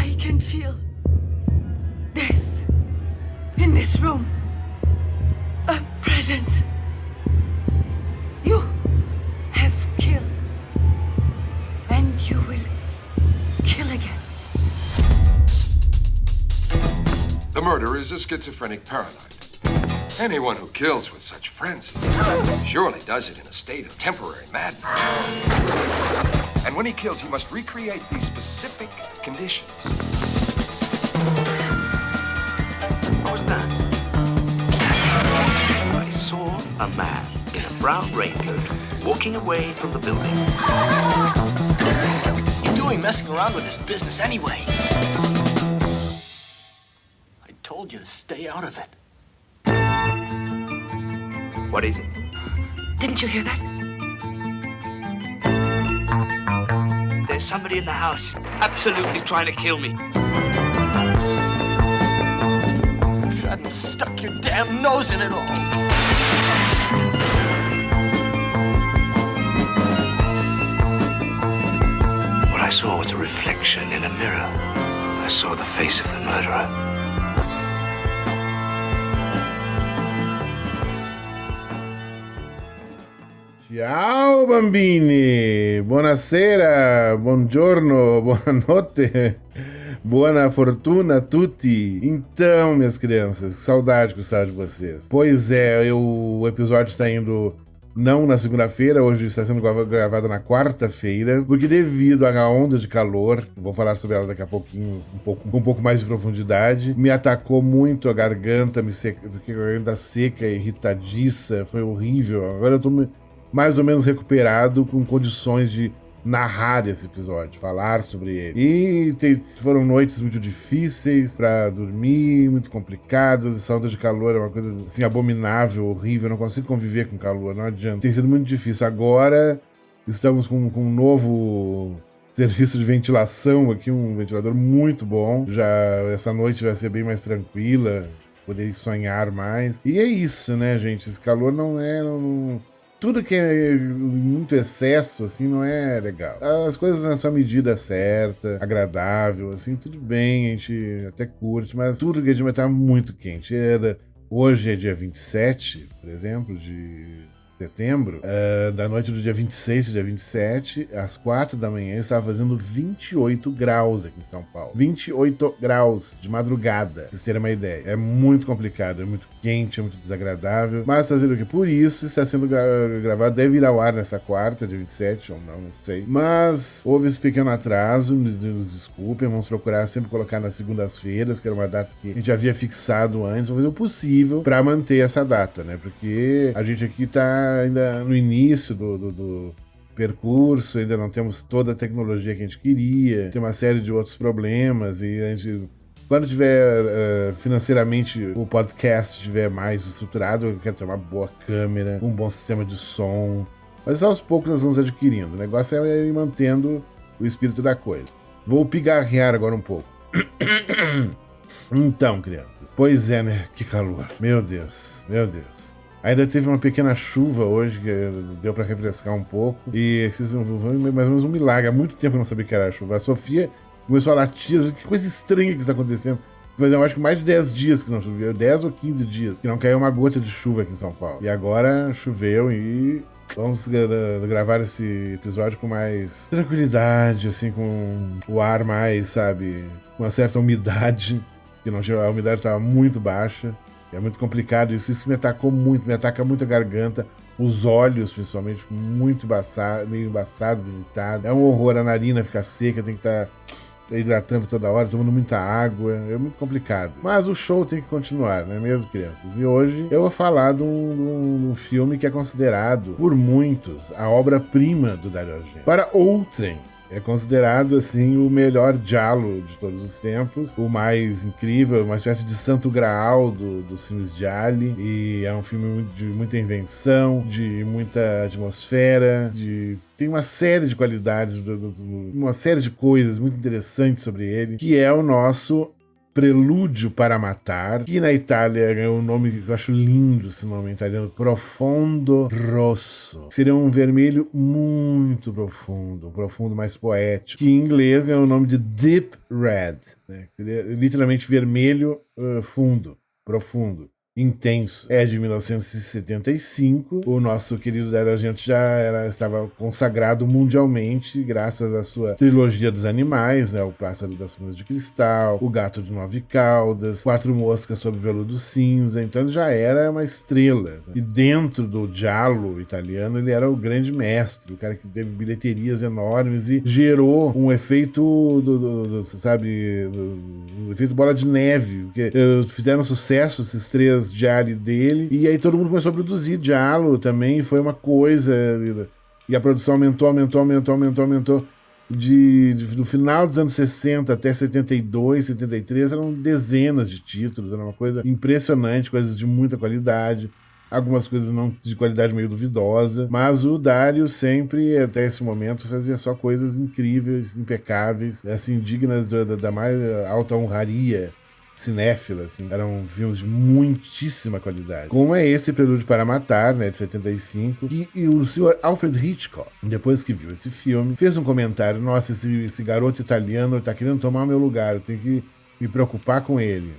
I can feel death in this room. A presence. You have killed. And you will kill again. The murderer is a schizophrenic paranoid. Anyone who kills with such frenzy surely does it in a state of temporary madness. And when he kills, he must recreate these specific conditions. What was that? I saw a man in a brown raincoat walking away from the building. What are you doing messing around with this business anyway? I told you to stay out of it. What is it? Didn't you hear that? There's somebody in the house absolutely trying to kill me. If you hadn't stuck your damn nose in it all. What I saw was a reflection in a mirror. I saw the face of the murderer. Ciao bambini, buonasera, buongiorno, buonanotte, buona fortuna a tutti. Então, minhas crianças, que saudade que eu estava de vocês. Pois é, o episódio está indo não na segunda-feira, hoje está sendo gravado na quarta-feira, porque devido à onda de calor, vou falar sobre ela daqui a pouquinho, com um pouco mais de profundidade, me atacou muito a garganta, fiquei com a garganta seca, irritadiça, foi horrível. Agora eu tô mais ou menos recuperado, com condições de narrar esse episódio, falar sobre ele. E foram noites muito difíceis pra dormir, muito complicadas. Essa onda de calor é uma coisa assim abominável, horrível. Eu não consigo conviver com calor, não adianta. Tem sido muito difícil. Agora estamos com um novo serviço de ventilação aqui, um ventilador muito bom. Já essa noite vai ser bem mais tranquila, poder sonhar mais. E é isso, né, gente? Esse calor não é... Tudo que é muito excesso, assim, não é legal. As coisas na sua medida certa, agradável, assim, tudo bem, a gente até curte, mas tudo que a gente vai estar muito quente. Hoje é dia 27, por exemplo, de setembro, da noite do dia 26 e dia 27, às 4 da manhã, estava fazendo 28 graus aqui em São Paulo. 28 graus de madrugada, pra vocês terem uma ideia. É muito complicado, é muito quente, é muito desagradável, mas fazer o quê? Por isso está sendo gravado, deve ir ao ar nessa quarta, dia 27, ou não sei. Mas houve esse pequeno atraso, nos desculpem, vamos procurar sempre colocar nas segundas-feiras, que era uma data que a gente havia fixado antes, vamos fazer o possível para manter essa data, né? Porque a gente aqui tá ainda no início do percurso, ainda não temos toda a tecnologia que a gente queria, tem uma série de outros problemas e a gente... Quando tiver financeiramente o podcast estiver mais estruturado, eu quero ter uma boa câmera, um bom sistema de som, mas aos poucos nós vamos adquirindo. O negócio é ir mantendo o espírito da coisa. Vou pigarrear agora um pouco. Então, crianças, pois é, né? Que calor. Meu Deus, meu Deus. Ainda teve uma pequena chuva hoje, que deu pra refrescar um pouco. E mais ou menos um milagre. Há muito tempo eu não sabia que era chuva. A Sofia começou a latir. Que coisa estranha que está acontecendo. Mas eu acho que mais de 10 dias que não choveu. 10 ou 15 dias que não caiu uma gota de chuva aqui em São Paulo. E agora choveu e... Vamos gravar esse episódio com mais tranquilidade, assim, com o ar mais, sabe, com uma certa umidade. Que não tinha, a umidade estava muito baixa. É muito complicado isso que me atacou muito, me ataca muito a garganta, os olhos principalmente, muito meio embaçados, irritados. É um horror, a narina fica seca, tem que estar hidratando toda hora, tomando muita água, é muito complicado. Mas o show tem que continuar, não é mesmo, crianças? E hoje eu vou falar de um filme que é considerado, por muitos, a obra-prima do Dario Argento. Para outrem, é considerado, assim, o melhor giallo de todos os tempos, o mais incrível, uma espécie de santo graal dos filmes gialli, e é um filme de muita invenção, de muita atmosfera, tem uma série de qualidades, uma série de coisas muito interessantes sobre ele, que é o nosso Prelúdio para Matar, que na Itália ganhou um nome que eu acho lindo, esse nome italiano, Profondo Rosso. Seria um vermelho muito profundo, um profundo mais poético, que em inglês ganhou o nome de Deep Red, né? Seria literalmente vermelho fundo, profundo. Intenso. É de 1975. O nosso querido Dario Argento estava consagrado mundialmente graças à sua trilogia dos animais, né? O Pássaro das Plumas de Cristal, O Gato de Nove Caudas, Quatro Moscas sob Veludo Cinza. Então ele já era uma estrela. E dentro do giallo italiano ele era o grande mestre, o cara que teve bilheterias enormes e gerou um efeito um efeito bola de neve, porque fizeram sucesso esses três gialli dele, e aí todo mundo começou a produzir giallo também, foi uma coisa, e a produção aumentou, do final dos anos 60 até 72, 73, eram dezenas de títulos, era uma coisa impressionante, coisas de muita qualidade, algumas coisas não de qualidade meio duvidosa, mas o Dario sempre, até esse momento, fazia só coisas incríveis, impecáveis, assim, dignas da mais alta honraria cinéfila, assim. Eram filmes de muitíssima qualidade. Como é esse Prelúdio para Matar, né, de 75, e o senhor Alfred Hitchcock, depois que viu esse filme, fez um comentário: nossa, esse garoto italiano tá querendo tomar o meu lugar, eu tenho que me preocupar com ele.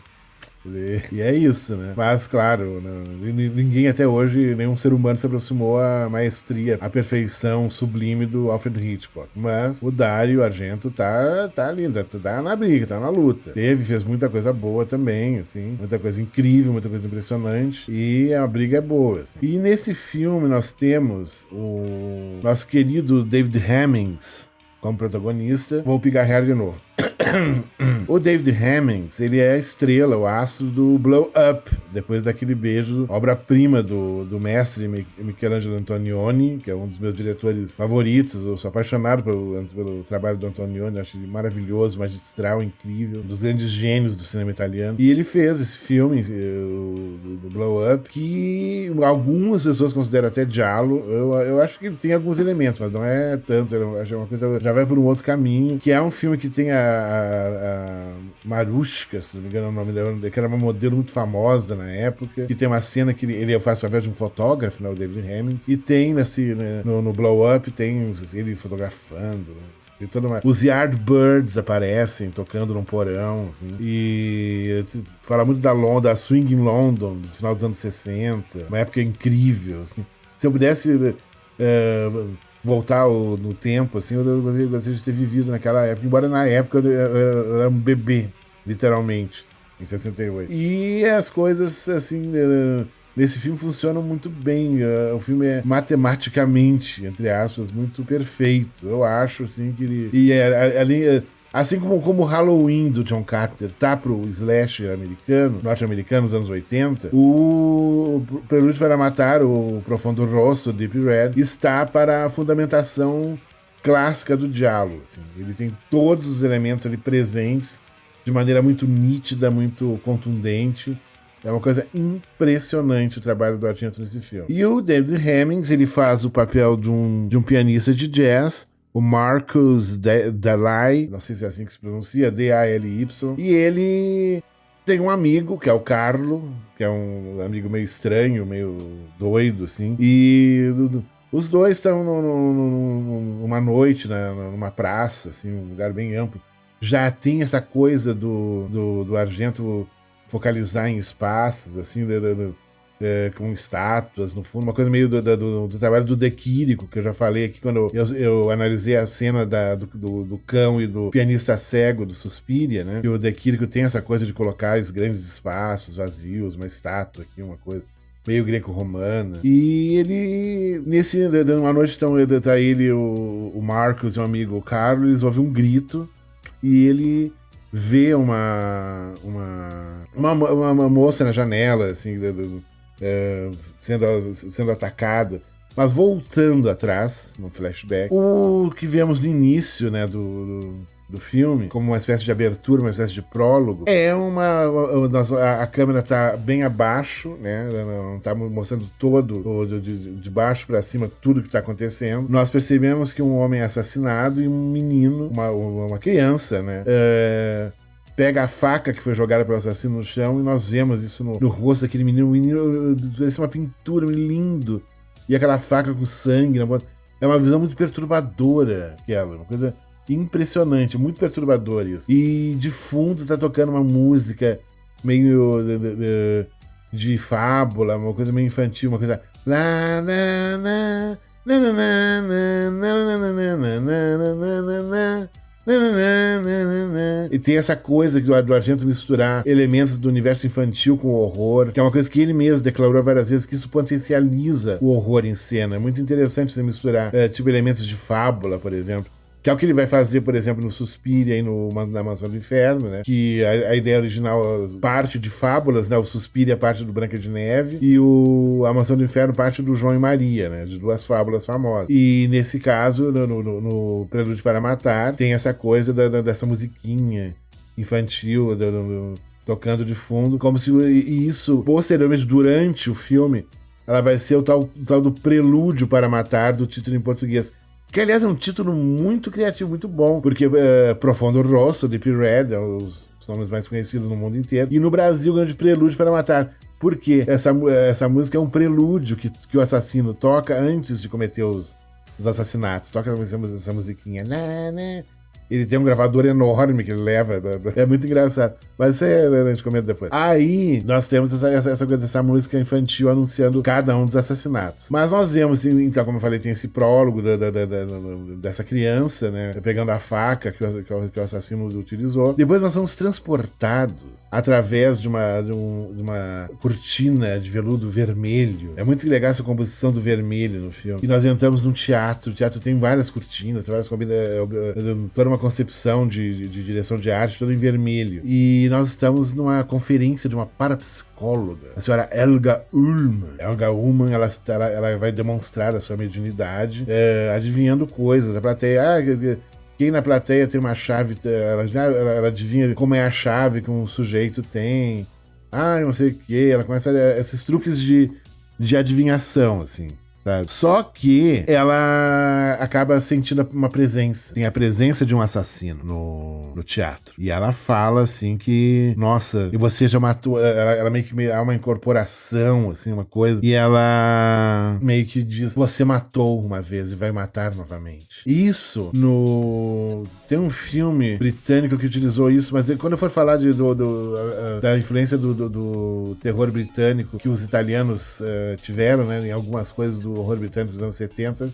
E é isso, né? Mas, claro, ninguém até hoje, nenhum ser humano se aproximou à maestria, à perfeição sublime do Alfred Hitchcock. Mas o Dario Argento tá ali, tá na briga, tá na luta. Fez muita coisa boa também, assim, muita coisa incrível, muita coisa impressionante, e a briga é boa, assim. E nesse filme nós temos o nosso querido David Hemmings como protagonista. Vou pigarrear de novo. O David Hemmings, ele é a estrela, o astro do Blow Up, depois daquele beijo, obra-prima do mestre Michelangelo Antonioni, que é um dos meus diretores favoritos. Eu sou apaixonado pelo trabalho do Antonioni, acho ele maravilhoso, magistral, incrível, um dos grandes gênios do cinema italiano. E ele fez esse filme, do Blow Up, que algumas pessoas consideram até giallo. Eu acho que ele tem alguns elementos, mas não é tanto. Eu acho uma coisa, já vai por um outro caminho, que é um filme que tem a Marushka, se não me engano é o nome dela, que era uma modelo muito famosa na época, que tem uma cena que ele faz o papel de um fotógrafo, né, o David Hemmings, e tem no Blow Up, tem ele fotografando, né? Os Yardbirds aparecem tocando num porão, assim, e fala muito da Swing in London, do final dos anos 60, uma época incrível, assim. Se eu pudesse voltar no tempo, assim, eu gostaria de ter vivido naquela época, embora na época eu era um bebê, literalmente, em 68. E as coisas, assim, nesse filme funcionam muito bem. O filme é matematicamente, entre aspas, muito perfeito. Eu acho, assim, que ele... E assim como o Halloween do John Carpenter tá pro slasher norte-americano, dos anos 80, o Prelúdio para Matar, o Profondo Rosso, Deep Red, está para a fundamentação clássica do giallo. Assim. Ele tem todos os elementos ali presentes de maneira muito nítida, muito contundente. É uma coisa impressionante o trabalho do Argento nesse filme. E o David Hemmings, ele faz o papel de um pianista de jazz, o Marcus Dalai, não sei se é assim que se pronuncia, D-A-L-Y, e ele tem um amigo, que é o Carlo, que é um amigo meio estranho, meio doido, assim, e os dois estão numa noite, numa praça, assim, um lugar bem amplo. Já tem essa coisa do Argento focalizar em espaços, assim, com estátuas no fundo, uma coisa meio do trabalho do De Chirico, que eu já falei aqui quando eu analisei a cena do cão e do pianista cego do Suspiria, né? E o De Chirico tem essa coisa de colocar os grandes espaços vazios, uma estátua aqui, uma coisa meio greco-romana. E ele, uma noite, tá ele, o Marcos e um amigo, o Carlos, eles ouvem um grito e ele vê uma moça na janela, assim, sendo atacada, mas voltando atrás, no flashback. O que vemos no início, né, do filme, como uma espécie de abertura, uma espécie de prólogo, a câmera tá bem abaixo, né, não tá mostrando de baixo para cima tudo que tá acontecendo. Nós percebemos que um homem é assassinado e um menino, uma criança, né, pega a faca que foi jogada pelo assassino no chão e nós vemos isso no rosto daquele menino. O menino parece uma pintura, lindo. E aquela faca com sangue na boca. É uma visão muito perturbadora, aquela. Uma coisa impressionante, muito perturbadora isso. E de fundo tá tocando uma música meio de fábula, uma coisa meio infantil, uma coisa... E tem essa coisa do Argento misturar elementos do universo infantil com o horror, que é uma coisa que ele mesmo declarou várias vezes, que isso potencializa o horror em cena. É muito interessante você misturar tipo elementos de fábula, por exemplo, que é o que ele vai fazer, por exemplo, no Suspiria e na Mansão do Inferno, né? Que a ideia original parte de fábulas, né? O Suspiria parte do Branca de Neve e a Mansão do Inferno parte do João e Maria, né? De duas fábulas famosas. E nesse caso, no Prelúdio para Matar, tem essa coisa dessa musiquinha infantil tocando de fundo, como se isso, posteriormente, durante o filme, ela vai ser o tal do Prelúdio para Matar, do título em português. Que, aliás, é um título muito criativo, muito bom, porque Profondo Rosso, Deep Red, é os nomes mais conhecidos no mundo inteiro, e no Brasil, Grande Prelúdio para Matar. Por quê? Essa música é um prelúdio que o assassino toca antes de cometer os assassinatos. Toca essa musiquinha. Ele tem um gravador enorme que ele leva. É muito engraçado. Mas isso a gente comenta depois. Aí, nós temos essa coisa dessa música infantil anunciando cada um dos assassinatos. Mas nós vemos, então, como eu falei, tem esse prólogo dessa criança, né? Pegando a faca que o assassino utilizou. Depois nós somos transportados através de uma cortina de veludo vermelho. É muito legal essa composição do vermelho no filme. E nós entramos num teatro. O teatro tem várias cortinas, tem várias toda uma concepção de direção de arte, toda em vermelho. E nós estamos numa conferência de uma parapsicóloga, a senhora Helga Ullmann. Helga Ullmann, ela vai demonstrar a sua mediunidade, adivinhando coisas. A plateia... Quem na plateia tem uma chave, ela adivinha como é a chave que um sujeito tem. Não sei o que. Ela começa esses truques de adivinhação, assim. Sabe? Só que ela acaba sentindo uma presença. Tem a presença de um assassino no teatro. E ela fala assim que, nossa, e você já matou. Ela meio que há uma incorporação, assim, uma coisa. E ela meio que diz: você matou uma vez e vai matar novamente. Isso tem um filme britânico que utilizou isso, mas quando eu for falar da influência do terror britânico que os italianos tiveram, né, em algumas coisas do horror britânico dos anos 70, eu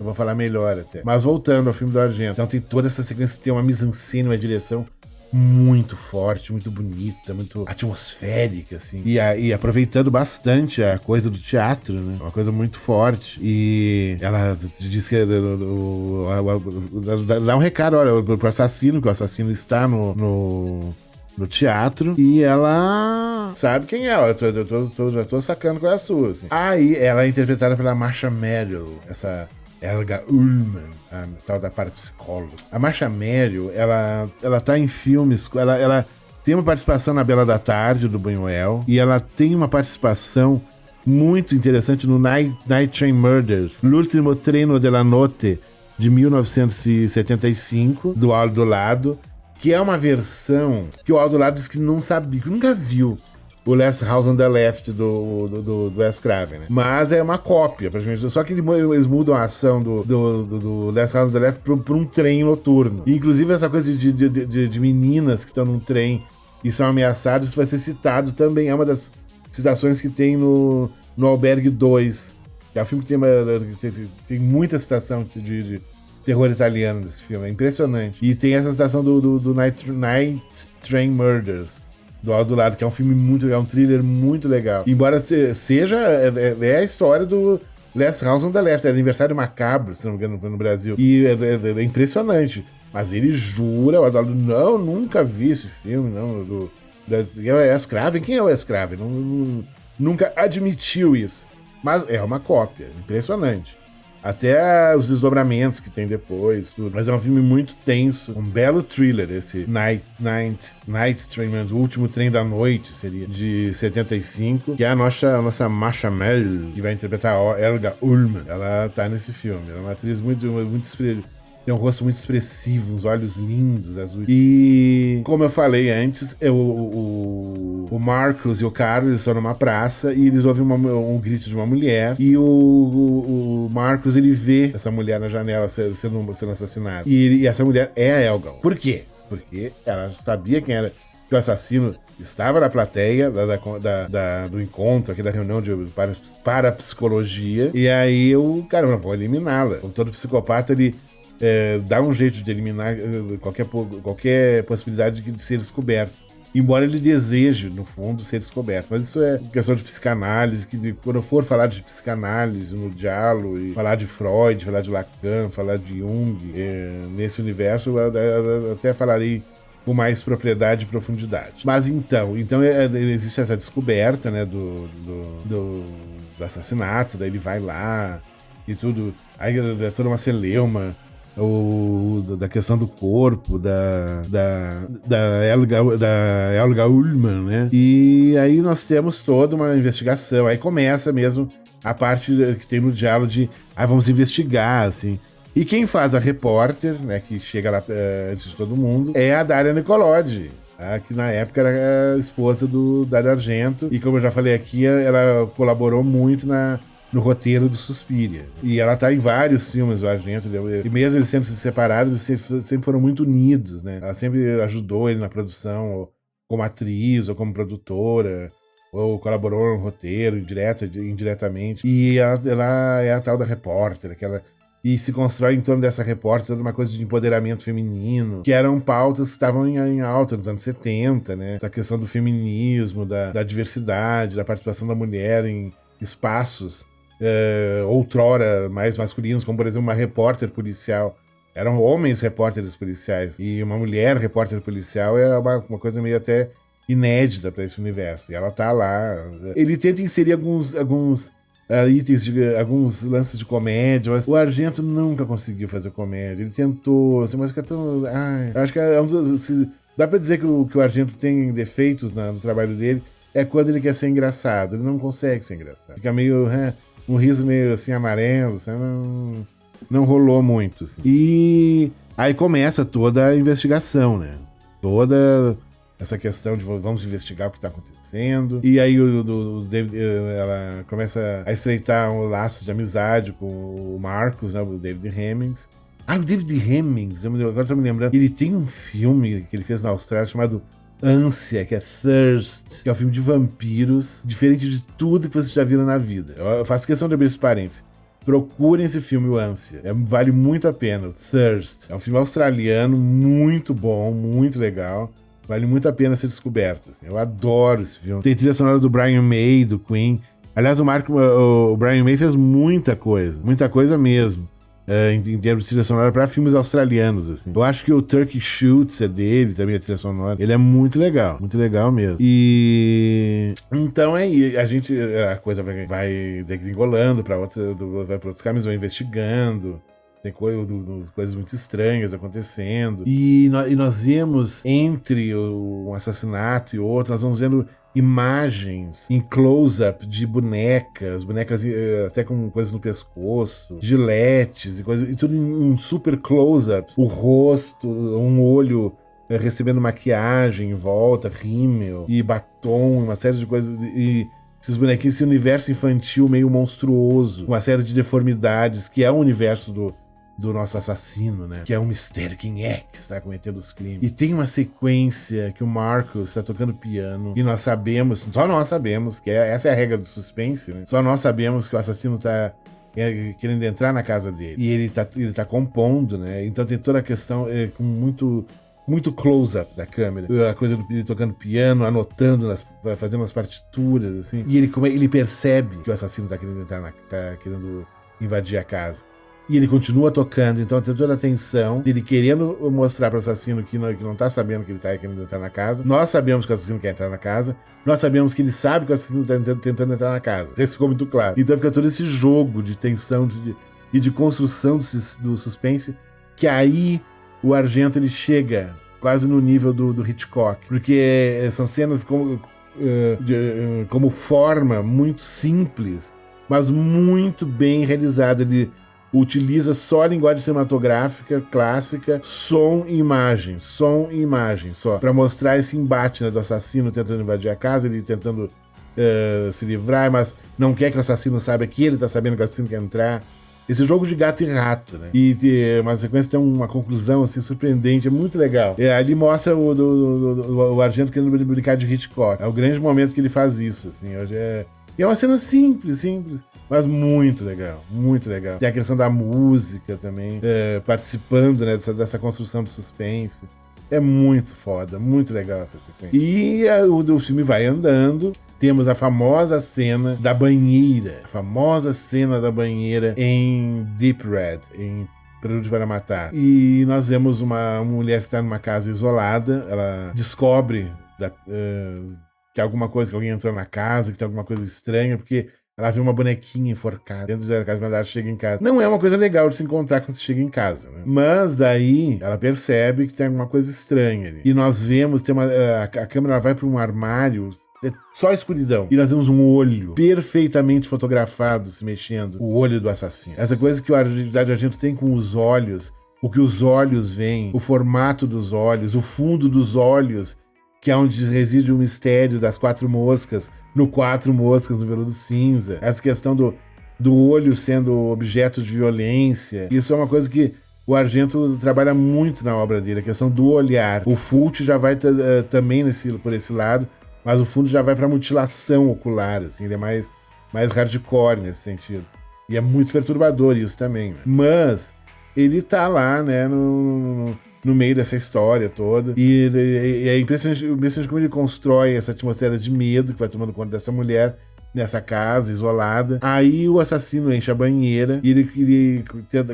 vou falar melhor até. Mas voltando ao filme do Argento, então tem toda essa sequência que tem uma mise-en-scène, uma direção muito forte, muito bonita, muito atmosférica, assim. E aproveitando bastante a coisa do teatro, né? Uma coisa muito forte. E ela diz que dá um recado, olha, pro assassino, que o assassino está no teatro, e ela sabe quem é, já tô sacando qual é a sua, assim. Aí ela é interpretada pela Marcia Merrill, essa Helga Ullmann, a tal da parapsicóloga. A Marcia Merrill, ela tá em filmes, ela tem uma participação na Bela da Tarde, do Buñuel, e ela tem uma participação muito interessante no Night Train Murders, L'ultimo treno della notte, de 1975, do Aldo Lado, que é uma versão que o Aldo Lado disse que não sabia, que nunca viu o Last House on the Left do Wes Craven, né? Mas é uma cópia, praticamente. Só que eles mudam a ação do Last House on the Left pra um trem noturno. E, inclusive, essa coisa de meninas que estão num trem e são ameaçadas, isso vai ser citado também. É uma das citações que tem no Albergue 2. Que é um filme que tem muita citação de terror italiano nesse filme. É impressionante. E tem essa citação do Night Train Murders, do Aldo Lado, que é um filme muito legal, um thriller muito legal. Embora seja a história do Last House on the Left, é aniversário macabro, se não me engano, no Brasil. E é impressionante. Mas ele jura, o Aldo Lado, não, nunca vi esse filme, não. É o Wes Craven? Quem é o Wes Craven? Nunca admitiu isso. Mas é uma cópia, impressionante. Até os desdobramentos que tem depois, tudo. Mas é um filme muito tenso, um belo thriller, esse Night Train, o último trem da noite, seria, de 75, que é a nossa Marcia Merrill, que vai interpretar a Helga Ullmann. Ela tá nesse filme, ela é uma atriz muito tem um rosto muito expressivo, uns olhos lindos, azuis. E como eu falei antes, o Marcus e o Carlos eles estão numa praça e eles ouvem um grito de uma mulher e o Marcus ele vê essa mulher na janela sendo assassinada. E essa mulher é a Elgal. Por quê? Porque ela sabia quem era, que o assassino estava na plateia do encontro aqui da reunião de parapsicologia. E aí o cara falou, vou eliminá-la. Como todo psicopata, ele dá um jeito de eliminar qualquer possibilidade de ser descoberto. Embora ele deseje, no fundo, ser descoberto. Mas isso é questão de psicanálise, que quando eu for falar de psicanálise no diálogo, e falar de Freud, falar de Lacan, falar de Jung, nesse universo, eu até falarei com mais propriedade e profundidade. Mas então existe essa descoberta, né, do assassinato, daí ele vai lá e tudo, aí é toda uma celeuma, da questão do corpo, da Helga Ullmann, né? E aí nós temos toda uma investigação, aí começa mesmo a parte que tem no diálogo de vamos investigar, assim. E quem faz a repórter, né, que chega lá antes de todo mundo, é a Daria Nicolodi, tá? Que na época era a esposa do Dario Argento. E como eu já falei aqui, ela colaborou muito no roteiro do Suspiria. E ela tá em vários filmes do Argento. E mesmo eles sempre se separaram, eles sempre foram muito unidos, né? Ela sempre ajudou ele na produção, ou como atriz, ou como produtora, ou colaborou no roteiro, indiretamente. E ela é a tal da repórter, e se constrói em torno dessa repórter toda uma coisa de empoderamento feminino, que eram pautas que estavam em alta nos anos 70, né? Essa questão do feminismo, da diversidade, da participação da mulher em espaços outrora mais masculinos, como por exemplo uma repórter policial. Eram homens repórteres policiais, e uma mulher repórter policial é uma coisa meio até inédita para esse universo. E ela tá lá. Ele tenta inserir alguns itens, alguns lances de comédia, mas o Argento nunca conseguiu fazer comédia. Ele tentou, assim, mas fica tão... acho que dá pra dizer que o Argento tem defeitos no trabalho dele, é quando ele quer ser engraçado. Ele não consegue ser engraçado. Fica meio... um riso meio assim amarelo, sabe? Não rolou muito, assim. E aí começa toda a investigação, né? Toda essa questão de vamos investigar o que está acontecendo. E aí o David, ela começa a estreitar um laço de amizade com o Marcus, né? O David Hemmings. O David Hemmings, agora estou me lembrando. Ele tem um filme que ele fez na Austrália chamado Ânsia, que é Thirst, que é um filme de vampiros, diferente de tudo que vocês já viram na vida. Eu faço questão de abrir esse parênteses. Procurem esse filme, o Ânsia. Vale muito a pena. Thirst. É um filme australiano, muito bom, muito legal. Vale muito a pena ser descoberto. Assim. Eu adoro esse filme. Tem trilha sonora do Brian May, do Queen. Aliás, o Brian May fez muita coisa mesmo. Em termos de trilha sonora para filmes australianos, assim. Eu acho que o Turkey Shoots é dele também, a trilha sonora. Ele é muito legal muito mesmo. E então a coisa vai degringolando vai para outros caminhos, vai investigando. Tem coisas muito estranhas acontecendo. E nós vemos, entre um assassinato e outro, nós vamos vendo imagens em close-up de bonecas até com coisas no pescoço, giletes e coisas, e tudo em um super close-up. O rosto, um olho recebendo maquiagem em volta, rímel e batom, uma série de coisas. E esses bonequinhos, esse universo infantil meio monstruoso, uma série de deformidades, que é o universo do nosso assassino, né? Que é um mistério, quem é que está cometendo os crimes. E tem uma sequência que o Marcus está tocando piano e só nós sabemos, que essa é a regra do suspense, né? Só nós sabemos que o assassino está querendo entrar na casa dele. E ele tá compondo, né? Então tem toda a questão com muito close-up da câmera. A coisa dele tocando piano, anotando, fazendo as partituras, assim. E ele percebe que o assassino tá querendo tá querendo invadir a casa. E ele continua tocando, então tem toda a tensão dele querendo mostrar para o assassino que não tá sabendo que ele tá querendo entrar na casa. Nós sabemos que o assassino quer entrar na casa. Nós sabemos que ele sabe que o assassino tá tentando entrar na casa. Isso ficou muito claro. Então fica todo esse jogo de tensão e de construção do suspense, que aí o Argento ele chega quase no nível do Hitchcock. Porque são cenas como forma muito simples, mas muito bem realizada. utiliza só a linguagem cinematográfica clássica, som e imagem só, pra mostrar esse embate, né, do assassino tentando invadir a casa, ele tentando se livrar, mas não quer que o assassino saiba que ele tá sabendo que o assassino quer entrar. Esse jogo de gato e rato, né? E uma sequência tem uma conclusão assim surpreendente, é muito legal. Ali mostra o Argento querendo brincar de Hitchcock. É o grande momento que ele faz isso, assim. E é uma cena simples, mas muito legal, muito legal. Tem a questão da música também, participando, né, dessa construção de suspense. É muito foda, muito legal essa sequência. E o filme vai andando. Temos a famosa cena da banheira. A famosa cena da banheira em Deep Red, em Prelúdio para Matar. E nós vemos uma mulher que está numa casa isolada. Ela descobre que alguma coisa, que alguém entrou na casa, que tem alguma coisa estranha, porque ela vê uma bonequinha enforcada dentro da casa quando ela chega em casa. Não é uma coisa legal de se encontrar quando você chega em casa, né? Mas daí ela percebe que tem alguma coisa estranha ali. E nós vemos, a câmera vai para um armário, é só escuridão. E nós vemos um olho perfeitamente fotografado se mexendo. O olho do assassino. Essa coisa que o Argento tem com os olhos, o que os olhos veem, o formato dos olhos, o fundo dos olhos, que é onde reside o mistério das 4 moscas, no 4 moscas no Veludo Cinza. Essa questão do olho sendo objeto de violência. Isso é uma coisa que o Argento trabalha muito na obra dele, a questão do olhar. O Fulci já vai também por esse lado, mas o fundo já vai pra mutilação ocular, assim, ele é mais hardcore nesse sentido. E é muito perturbador isso também. Né? Mas ele tá lá, né, no meio dessa história toda. E é impressionante como ele constrói essa atmosfera de medo que vai tomando conta dessa mulher nessa casa isolada. Aí o assassino enche a banheira e ele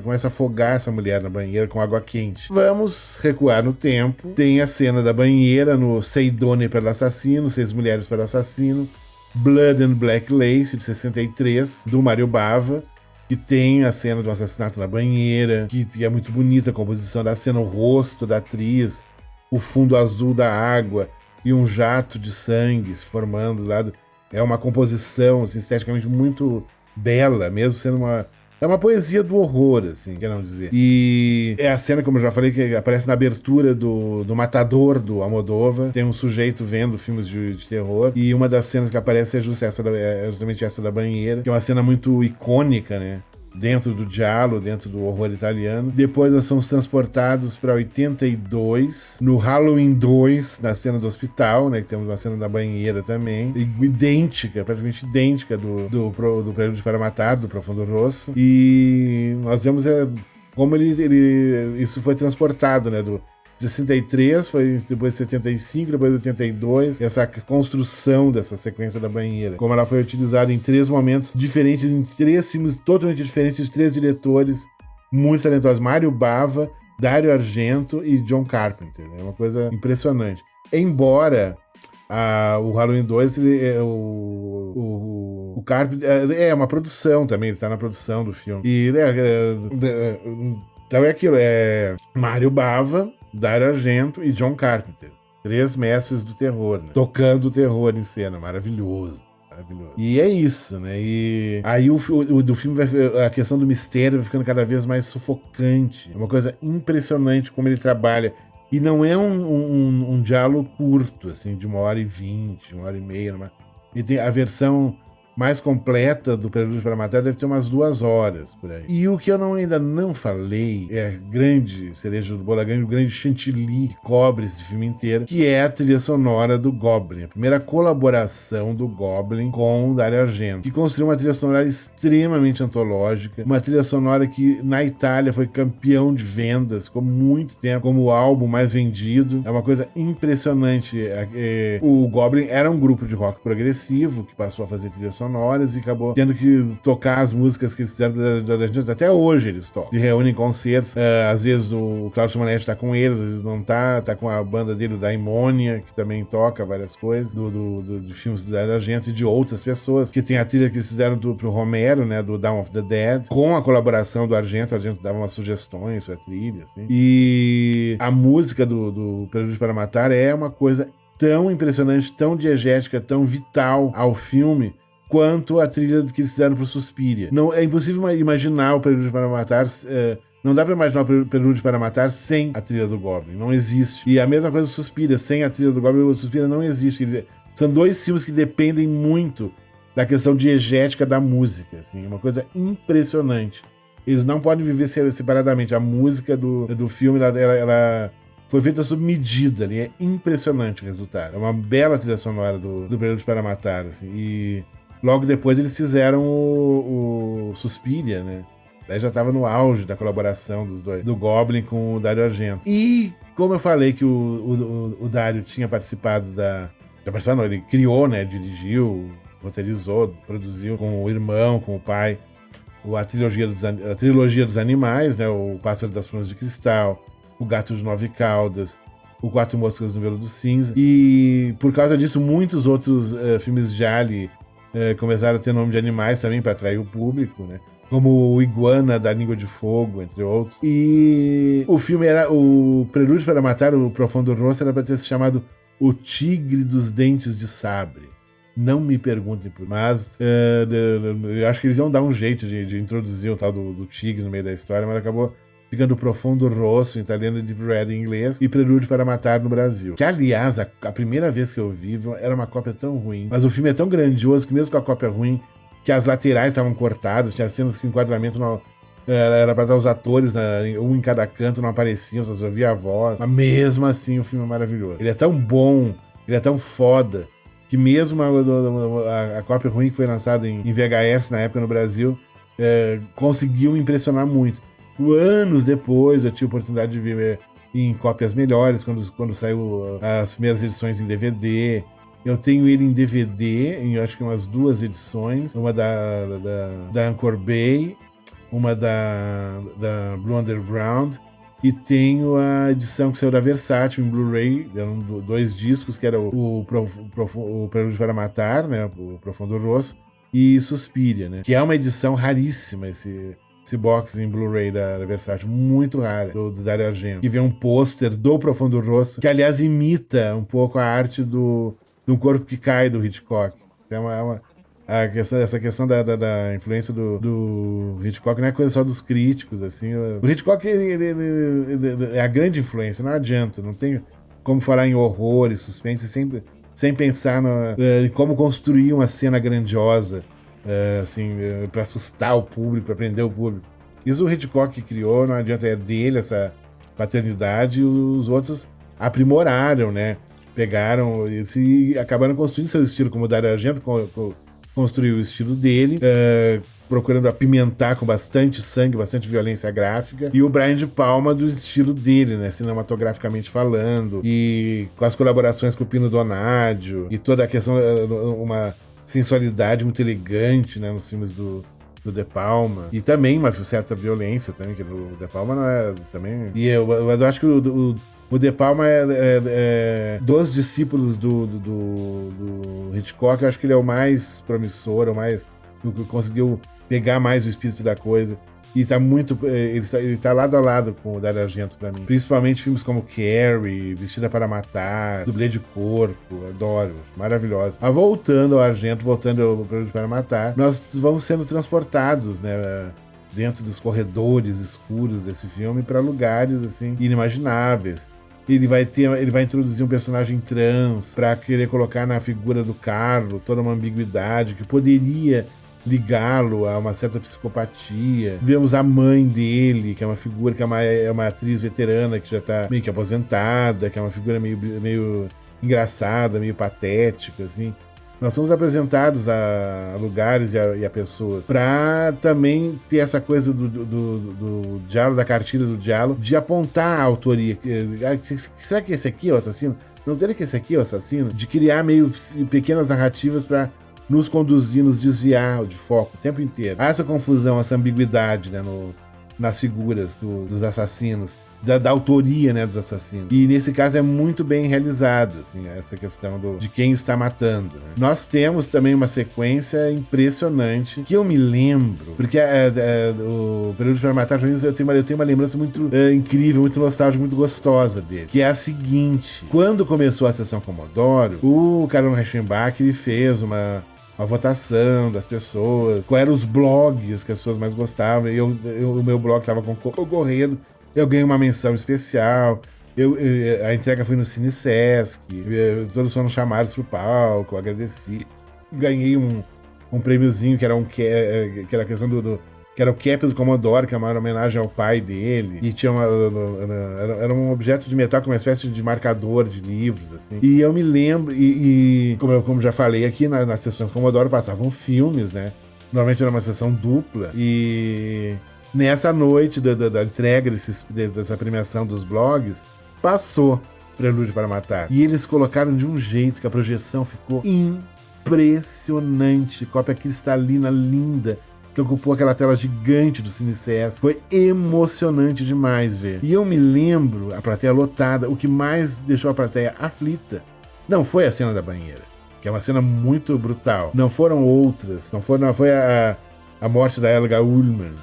começa a afogar essa mulher na banheira com água quente. Vamos recuar no tempo. Tem a cena da banheira no Sei Donne per l'Assassino, 6 Mulheres para o Assassino, Blood and Black Lace, de 63, do Mario Bava, que tem a cena do assassinato na banheira, que é muito bonita a composição da cena, o rosto da atriz, o fundo azul da água e um jato de sangue se formando lá. É uma composição assim, esteticamente muito bela, mesmo sendo uma poesia do horror, assim, quer não dizer. E é a cena, como eu já falei, que aparece na abertura do Matador, do Almodóvar. Tem um sujeito vendo filmes de terror. E uma das cenas que aparece é justamente essa da banheira, que é uma cena muito icônica, né? Dentro do giallo, dentro do horror italiano. Depois nós somos transportados para 82, no Halloween 2, na cena do hospital, né? Que temos uma cena da banheira também, idêntica, praticamente idêntica do Prelúdio para Matar, do Profundo Rosso. E nós vemos como isso foi transportado, né? Do 63, foi depois de 75, depois de 82, essa construção dessa sequência da banheira. Como ela foi utilizada em 3 momentos diferentes, em 3 filmes totalmente diferentes, de 3 diretores muito talentosos. Mário Bava, Dario Argento e John Carpenter. É uma coisa impressionante. Embora o Halloween 2, o Carpenter é uma produção também, ele tá na produção do filme. E então é aquilo, Mário Bava, Dario Argento e John Carpenter. 3 mestres do terror, né? Tocando o terror em cena. Maravilhoso. E é isso, né? E aí o filme a questão do mistério vai ficando cada vez mais sufocante. É uma coisa impressionante como ele trabalha. E não é um diálogo curto, assim, de 1h20, 1h30. E tem a versão mais completa do Prelúdio para Matar, deve ter umas 2 horas por aí. E o que eu ainda não falei é a grande cereja do bolo, o grande chantilly que cobre esse filme inteiro, que é a trilha sonora do Goblin, a primeira colaboração do Goblin com o Dario Argento, que construiu uma trilha sonora extremamente antológica, uma trilha sonora que na Itália foi campeão de vendas, ficou muito tempo como o álbum mais vendido. É uma coisa impressionante. O Goblin era um grupo de rock progressivo que passou a fazer trilha sonora sonoras e acabou tendo que tocar as músicas que eles fizeram da Argentina. Até hoje eles tocam. Se reúnem em concertos. Às vezes o Claudio Simonetti tá com eles, às vezes não tá. Tá com a banda dele, o Daimonia, que também toca várias coisas de filmes do Dario Argento e de outras pessoas. Que tem a trilha que eles fizeram pro Romero, né? Do Dawn of the Dead. Com a colaboração do Argento. O Argento dava umas sugestões pra trilha. Assim. E a música do Prelúdio para Matar é uma coisa tão impressionante, tão diegética, tão vital ao filme, quanto a trilha que eles fizeram pro Suspiria. Não, é impossível imaginar o Prelúdio para Matar... não dá pra imaginar o Prelúdio para Matar sem a trilha do Goblin. Não existe. E a mesma coisa do Suspiria. Sem a trilha do Goblin, o Suspiria não existe. São dois filmes que dependem muito da questão diegética da música. Assim, uma coisa impressionante. Eles não podem viver separadamente. A música do filme, ela foi feita sob medida ali. É impressionante o resultado. É uma bela trilha sonora do Prelúdio para Matar. Assim, e logo depois eles fizeram o Suspiria, né? Daí já estava no auge da colaboração dos dois, do Goblin com o Dario Argento. E como eu falei que o Dario tinha participado ele criou, né? Dirigiu, roteirizou, produziu com o irmão, com o pai, a trilogia dos animais, né? O Pássaro das Plumas de Cristal, o Gato de 9 Caudas, o Quatro Moscas no Veludo Cinza. E por causa disso, muitos outros filmes Gialli começaram a ter nome de animais também para atrair o público, né? Como o Iguana da Língua de Fogo, entre outros. E o filme era o Prelúdio para Matar, o Profundo Rosso, era para ter se chamado O Tigre dos Dentes de Sabre. Não me perguntem por, mas eu acho que eles iam dar um jeito de introduzir o tal do tigre no meio da história, mas acabou ficando Profundo Rosso em italiano e Deep Red em inglês e Prelúdio para Matar no Brasil. Que, aliás, a primeira vez que eu vi era uma cópia tão ruim, mas o filme é tão grandioso que mesmo com a cópia ruim, que as laterais estavam cortadas, tinha cenas que o enquadramento não era para dar os atores, um em cada canto, não apareciam, só ouvia a voz. Mas mesmo assim o filme é maravilhoso. Ele é tão bom, ele é tão foda, que mesmo a cópia ruim que foi lançada em VHS na época no Brasil, conseguiu me impressionar muito. Anos depois eu tive a oportunidade de ver em cópias melhores, quando saiu as primeiras edições em DVD. Eu tenho ele em DVD, em acho que umas 2 edições, uma da Anchor Bay, uma da Blue Underground, e tenho a edição que saiu da Versátil em Blu-ray, eram 2 discos, que era o Prelúdio para Matar, né, o Profundo Rosso, e Suspiria, né, que é uma edição raríssima, esse box em Blu-ray da Versátil, muito rara, do Dario Argento, que vem um pôster do Profundo Rosso, que aliás imita um pouco a arte do Corpo que Cai, do Hitchcock. Essa questão da influência do Hitchcock não é coisa só dos críticos, assim. O Hitchcock ele é a grande influência, não adianta, não tem como falar em horror e suspense sem pensar em como construir uma cena grandiosa, assim, para assustar o público, para prender o público. Isso o Hitchcock criou, não adianta, é dele essa paternidade, e os outros aprimoraram, né? Pegaram e acabaram construindo seu estilo, como o Dario Argento construiu o estilo dele, procurando apimentar com bastante sangue, bastante violência gráfica, e o Brian De Palma do estilo dele, né, cinematograficamente falando, e com as colaborações com o Pino Donaggio, e toda a questão, uma sensualidade muito elegante, né, nos filmes do De Palma, e também uma certa violência também, que o De Palma não é também... E eu acho que o De Palma dos discípulos do Hitchcock, eu acho que ele é o mais promissor, o que conseguiu pegar mais o espírito da coisa. E tá muito. Ele tá lado a lado com o Dario Argento pra mim. Principalmente filmes como Carrie, Vestida para Matar, Dublê de Corpo, adoro, maravilhosos. Mas voltando ao Argento, voltando ao Prelúdio para Matar, nós vamos sendo transportados, né, dentro dos corredores escuros desse filme para lugares assim inimagináveis. Ele vai introduzir um personagem trans para querer colocar na figura do Carlo toda uma ambiguidade que poderia ligá-lo a uma certa psicopatia. Vemos a mãe dele, que é uma figura que é uma atriz veterana que já está meio que aposentada, que é uma figura meio engraçada, meio patética, assim. Nós somos apresentados a lugares e a pessoas para também ter essa coisa do diálogo, da cartilha do diálogo, de apontar a autoria. Será que esse aqui é o assassino? Não será que esse aqui é o assassino? De criar meio pequenas narrativas para nos conduzir, nos desviar de foco o tempo inteiro. Há essa confusão, essa ambiguidade, né, nas figuras dos assassinos, da autoria, né, dos assassinos. E nesse caso é muito bem realizado, assim, essa questão de quem está matando, né? Nós temos também uma sequência impressionante que eu me lembro, porque o Prelúdio para Matar, eu tenho uma lembrança muito incrível, muito nostálgica, muito gostosa dele, que é a seguinte: quando começou a Sessão Comodoro, o Karl Reichenbach ele fez uma votação das pessoas, quais eram os blogs que as pessoas mais gostavam, e o meu blog estava concorrendo, eu ganhei uma menção especial, a entrega foi no Cine Sesc, todos foram chamados pro palco, eu agradeci, ganhei um prêmiozinho que era que era a questão que era o cap do Commodore, que é uma homenagem ao pai dele, e tinha era um objeto de metal com uma espécie de marcador de livros, assim. E eu me lembro, como já falei aqui, nas sessões Commodore passavam filmes, né? Normalmente era uma sessão dupla, e nessa noite da entrega dessa premiação dos blogs, passou Prelúdio para Matar. E eles colocaram de um jeito que a projeção ficou impressionante, cópia cristalina linda, que ocupou aquela tela gigante do Cine CS. Foi emocionante demais ver. E eu me lembro, a plateia lotada, o que mais deixou a plateia aflita não foi a cena da banheira, que é uma cena muito brutal. Não foram outras, não foi a morte da Helga Ullmann.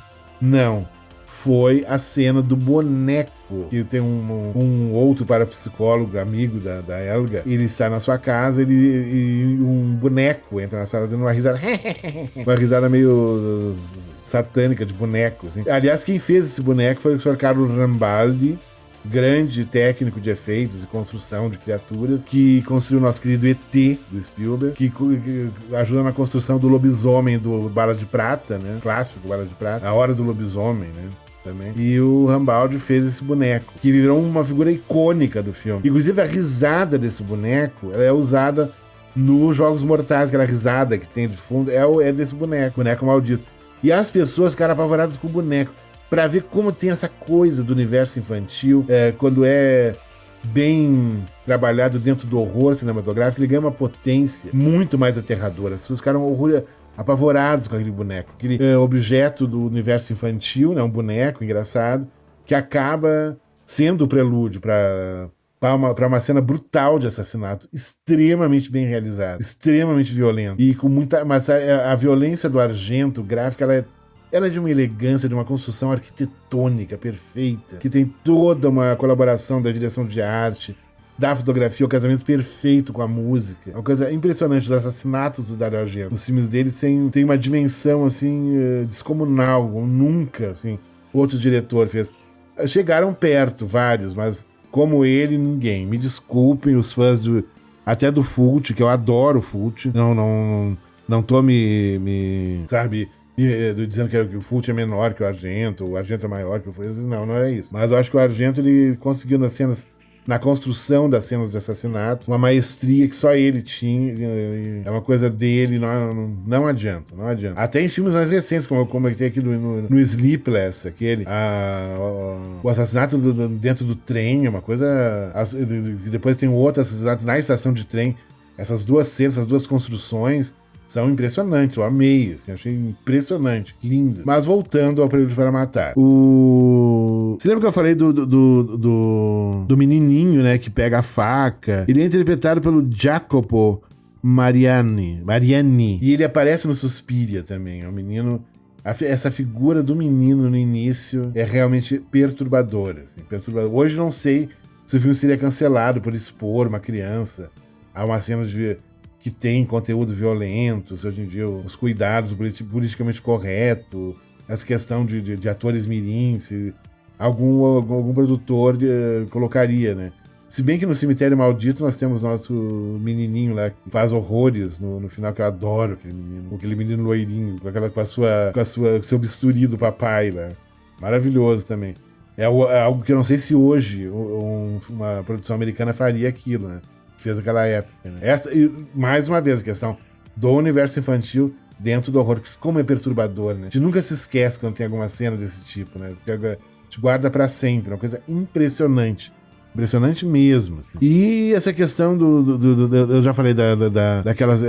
Não. Foi a cena do boneco, que tem um outro parapsicólogo, amigo da Helga. Ele está na sua casa e um boneco entra na sala dando uma risada. Uma risada meio satânica de boneco. Assim. Aliás, quem fez esse boneco foi o Sr. Carlo Rambaldi, grande técnico de efeitos e construção de criaturas, que construiu o nosso querido ET do Spielberg, que ajuda na construção do lobisomem do Bala de Prata, né? Clássico Bala de Prata, A Hora do Lobisomem, né? Também. E o Rambaldi fez esse boneco, que virou uma figura icônica do filme. Inclusive, a risada desse boneco, ela é usada nos Jogos Mortais, aquela risada que tem de fundo, é desse boneco maldito. E as pessoas ficaram apavoradas com o boneco, pra ver como tem essa coisa do universo infantil, quando é bem trabalhado dentro do horror cinematográfico, ele ganha uma potência muito mais aterradora. As pessoas ficaram apavoradas com aquele boneco, aquele objeto do universo infantil, né, um boneco engraçado, que acaba sendo o prelúdio para uma cena brutal de assassinato, extremamente bem realizada, extremamente violenta, e com mas a violência do Argento gráfica, ela é de uma elegância, de uma construção arquitetônica perfeita, que tem toda uma colaboração da direção de arte, da fotografia, o casamento perfeito com a música. É uma coisa impressionante, os assassinatos do Dario Argento. Os filmes dele têm uma dimensão, assim, descomunal, como nunca, assim, outro diretor fez. Chegaram perto, vários, mas como ele, ninguém. Me desculpem os fãs até do Fulci, que eu adoro o Fulci. Não tô sabe, dizendo que o Fulci é menor que o Argento é maior que o Fulci. Não é isso. Mas eu acho que o Argento, ele conseguiu na construção das cenas de assassinato, uma maestria que só ele tinha, é uma coisa dele, não adianta. Até em filmes mais recentes, como eu tem aqui no Sleepless, o assassinato dentro do trem, é uma coisa, depois tem outro assassinato na estação de trem, essas duas cenas, essas duas construções, são impressionantes, eu amei, assim, achei impressionante, lindo. Mas voltando ao Prelúdio para Matar. Você lembra que eu falei do menininho, né, que pega a faca? Ele é interpretado pelo Jacopo Mariani. E ele aparece no Suspiria também, é um menino... Essa figura do menino no início é realmente perturbadora. Assim, Hoje não sei se o filme seria cancelado por expor uma criança a uma cena que tem conteúdo violento, se hoje em dia os cuidados politicamente correto, essa questão de atores mirim, se algum produtor colocaria, né? Se bem que no Cemitério Maldito nós temos nosso menininho lá que faz horrores no final, que eu adoro aquele menino loirinho, com seu bisturi do papai lá. Maravilhoso também. É algo que eu não sei se hoje uma produção americana faria aquilo, né? Fez aquela época, né? E mais uma vez, a questão do universo infantil dentro do horror, como é perturbador, né? A gente nunca se esquece quando tem alguma cena desse tipo, né? Te guarda pra sempre, uma coisa impressionante. Impressionante mesmo. Assim. E essa questão eu já falei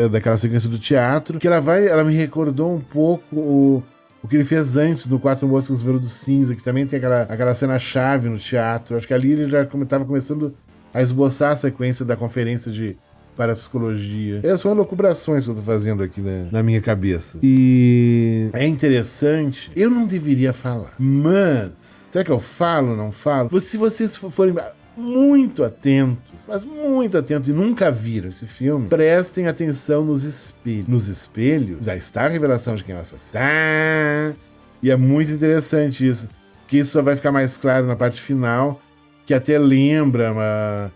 daquela sequência do teatro, que ela me recordou um pouco o que ele fez antes no Quatro Moscas no Veludo Cinza, que também tem aquela cena-chave no teatro. Acho que ali ele já estava começando a esboçar a sequência da conferência de parapsicologia. Essas são elucubrações que eu tô fazendo aqui na minha cabeça. E é interessante. Eu não deveria falar, mas será que eu falo ou não falo? Se vocês forem muito atentos, mas muito atento, e nunca viram esse filme, prestem atenção nos espelhos. Nos espelhos já está a revelação de quem é o assassino. Tá. E é muito interessante isso, que isso só vai ficar mais claro na parte final, que até lembra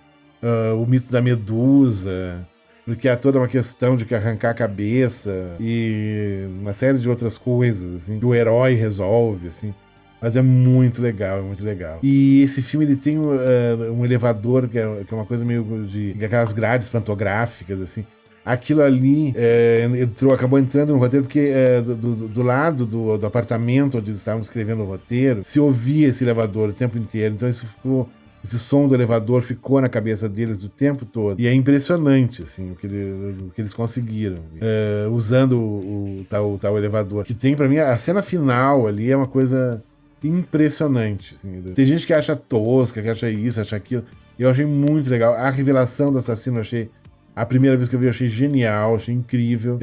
o mito da Medusa, porque há toda uma questão de que arrancar a cabeça e uma série de outras coisas, assim, que o herói resolve, assim. Mas é muito legal, é muito legal. E esse filme, ele tem um elevador, que é uma coisa meio de aquelas grades pantográficas, assim. Aquilo ali acabou entrando no roteiro porque do lado do apartamento onde eles estavam escrevendo o roteiro, se ouvia esse elevador o tempo inteiro. Então esse som do elevador ficou na cabeça deles o tempo todo. E é impressionante, assim, o que eles conseguiram. Usando o tal elevador. Que tem, pra mim, a cena final ali é uma coisa impressionante. Assim. Tem gente que acha tosca, que acha isso, acha aquilo. Eu achei muito legal. A revelação do assassino, eu achei... A primeira vez que eu vi, eu achei genial, achei incrível.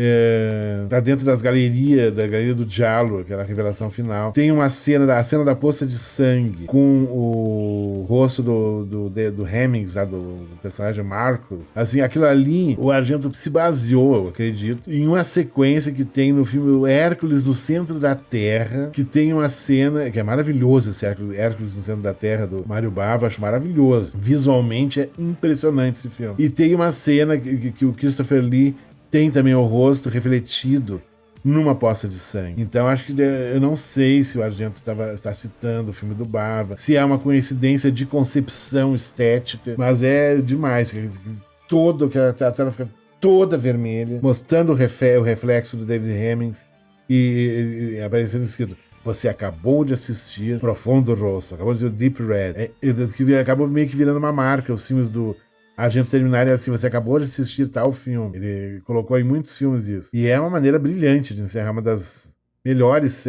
Tá dentro da galeria do Giallo, aquela revelação final. Tem a cena da poça de sangue com o rosto do Hemmings, do personagem Marcos. Assim, aquilo ali, o Argento se baseou, eu acredito, em uma sequência que tem no filme o Hércules no Centro da Terra, que tem uma cena, que é maravilhoso esse Hércules no Centro da Terra, do Mário Bava, acho maravilhoso. Visualmente é impressionante esse filme. E tem uma cena que o Christopher Lee tem também o rosto refletido numa poça de sangue. Então acho que eu não sei se o Argento está citando o filme do Bava, se é uma coincidência de concepção estética, mas é demais. Que a tela fica toda vermelha, mostrando o reflexo do David Hemmings e aparecendo escrito: você acabou de assistir Profundo Rosso, acabou de assistir Deep Red. Que acabou meio que virando uma marca, os filmes do Argento terminarem assim: você acabou de assistir tal filme. Ele colocou em muitos filmes isso. E é uma maneira brilhante de encerrar uma das melhores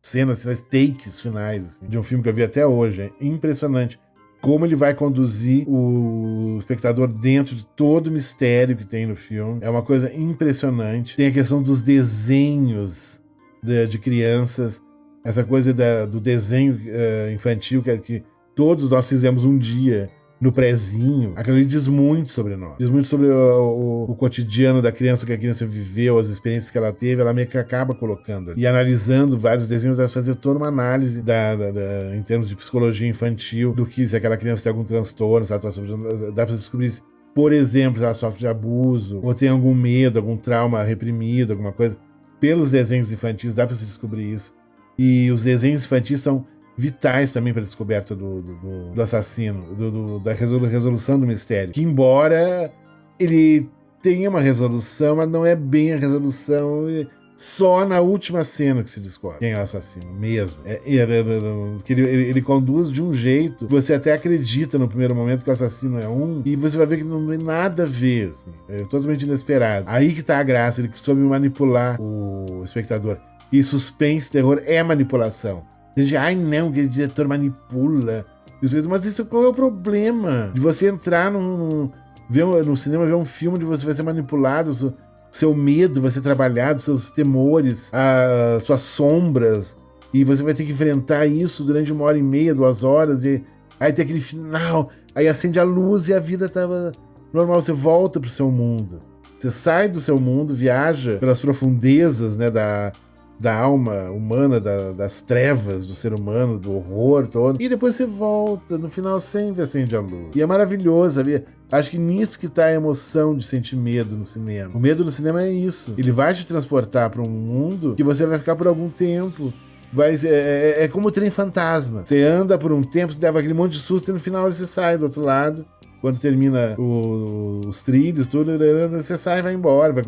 cenas, takes finais assim, de um filme que eu vi até hoje. É impressionante como ele vai conduzir o espectador dentro de todo o mistério que tem no filme. É uma coisa impressionante. Tem a questão dos desenhos de crianças, essa coisa do desenho infantil que todos nós fizemos um dia no prezinho. Aquilo ali diz muito sobre nós. Diz muito sobre o cotidiano da criança, o que a criança viveu, as experiências que ela teve. Ela meio que acaba colocando ali. E analisando vários desenhos, ela fazer toda uma análise em termos de psicologia infantil, do que se aquela criança tem algum transtorno, se ela tá sofrendo, dá pra descobrir, por exemplo, se ela sofre de abuso, ou tem algum medo, algum trauma reprimido, alguma coisa. Pelos desenhos infantis dá pra se descobrir isso. E os desenhos infantis são vitais também para a descoberta do assassino, da resolução do mistério. Que embora ele tenha uma resolução, mas não é bem a resolução, só na última cena que se descobre quem é o assassino mesmo. Ele conduz de um jeito que você até acredita no primeiro momento que o assassino é um, e você vai ver que não tem nada a ver, assim, é totalmente inesperado. Aí que tá a graça, ele soube manipular o espectador. E suspense, terror é manipulação. Você diz: ai não, que o diretor manipula. Mas isso, qual é o problema? De você entrar no cinema, ver um filme onde você vai ser manipulado, o seu medo vai ser trabalhado, seus temores, as suas sombras, e você vai ter que enfrentar isso durante 1h30, 2 horas, e aí tem aquele final, aí acende a luz e a vida tava normal, você volta pro seu mundo. Você sai do seu mundo, viaja pelas profundezas, né, da alma humana, das trevas do ser humano, do horror todo. E depois você volta, no final sempre acende a luz. E é maravilhoso, sabia? Acho que nisso que tá a emoção de sentir medo no cinema. O medo no cinema é isso. Ele vai te transportar para um mundo que você vai ficar por algum tempo. É como o trem fantasma. Você anda por um tempo, leva aquele monte de susto e no final você sai do outro lado. Quando termina os trilhos, tudo, você sai e vai embora, vai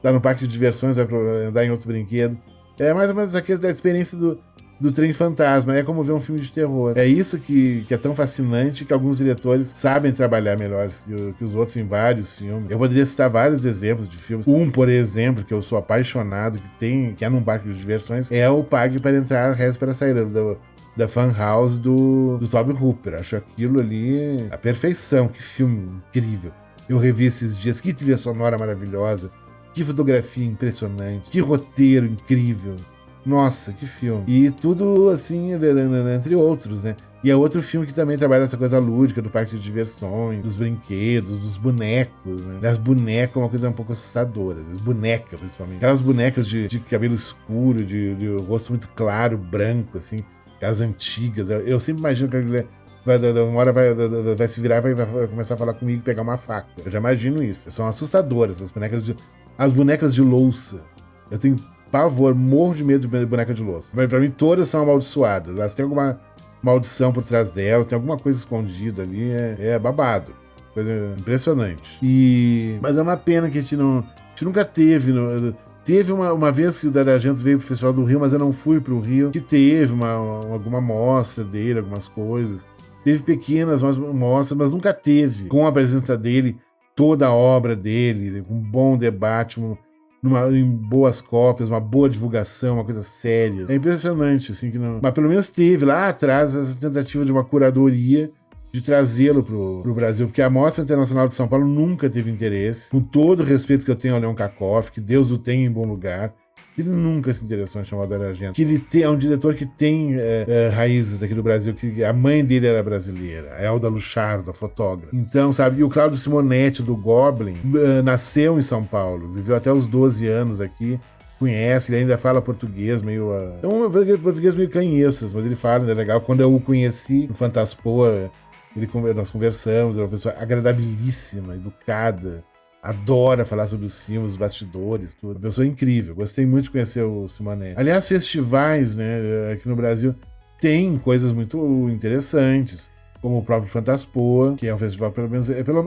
tá no parque de diversões, vai andar em outro brinquedo. É mais ou menos aquela da experiência do trem fantasma. É como ver um filme de terror. É isso que é tão fascinante, que alguns diretores sabem trabalhar melhor que os outros em vários filmes. Eu poderia citar vários exemplos de filmes. Por exemplo, que eu sou apaixonado, que é num parque de diversões, é o Pague para Entrar, Reze para Sair, da Fun House do Tobe Hooper. Acho aquilo ali a perfeição. Que filme incrível. Eu revi esses dias. Que trilha sonora maravilhosa. Que fotografia impressionante, que roteiro incrível. Nossa, que filme. E tudo, assim, entre outros, né? E é outro filme que também trabalha essa coisa lúdica do parque de diversões, dos brinquedos, dos bonecos, né? As bonecas é uma coisa um pouco assustadora. As bonecas, principalmente. Aquelas bonecas de cabelo escuro, de rosto muito claro, branco, assim. Aquelas antigas. Eu sempre imagino que uma hora vai se virar e vai começar a falar comigo e pegar uma faca. Eu já imagino isso. São assustadoras, as bonecas de louça. Eu tenho pavor, morro de medo de boneca de louça. Mas pra mim todas são amaldiçoadas. Elas têm alguma maldição por trás delas, tem alguma coisa escondida ali, é babado. Coisa impressionante. Mas é uma pena que a gente nunca teve. Teve uma vez que o Dario Argento veio pro Festival do Rio, mas eu não fui pro Rio, que teve alguma mostra dele, algumas coisas. Teve pequenas mostras, mas nunca teve, com a presença dele, toda a obra dele, com um bom debate, em boas cópias, uma boa divulgação, uma coisa séria. É impressionante, assim, que não... Mas pelo menos teve lá atrás essa tentativa de uma curadoria de trazê-lo pro Brasil, porque a Mostra Internacional de São Paulo nunca teve interesse, com todo o respeito que eu tenho ao Leon Kakoff, que Deus o tenha em bom lugar. Ele nunca se interessou em chamar o Dario Argento. Que ele é um diretor que tem raízes aqui do Brasil, que a mãe dele era brasileira, a Elda Luchardo, a fotógrafa. Então, sabe, e o Claudio Simonetti, do Goblin, nasceu em São Paulo, viveu até os 12 anos aqui, conhece, ele ainda fala português, português meio canhestras, mas ele fala, é legal. Quando eu o conheci no Fantaspoa, nós conversamos, é uma pessoa agradabilíssima, educada, adora falar sobre os filmes, os bastidores, tudo. Uma pessoa incrível. Gostei muito de conhecer o Simonetti. Aliás, festivais, né, aqui no Brasil, tem coisas muito interessantes, como o próprio Fantaspoa, que é um festival,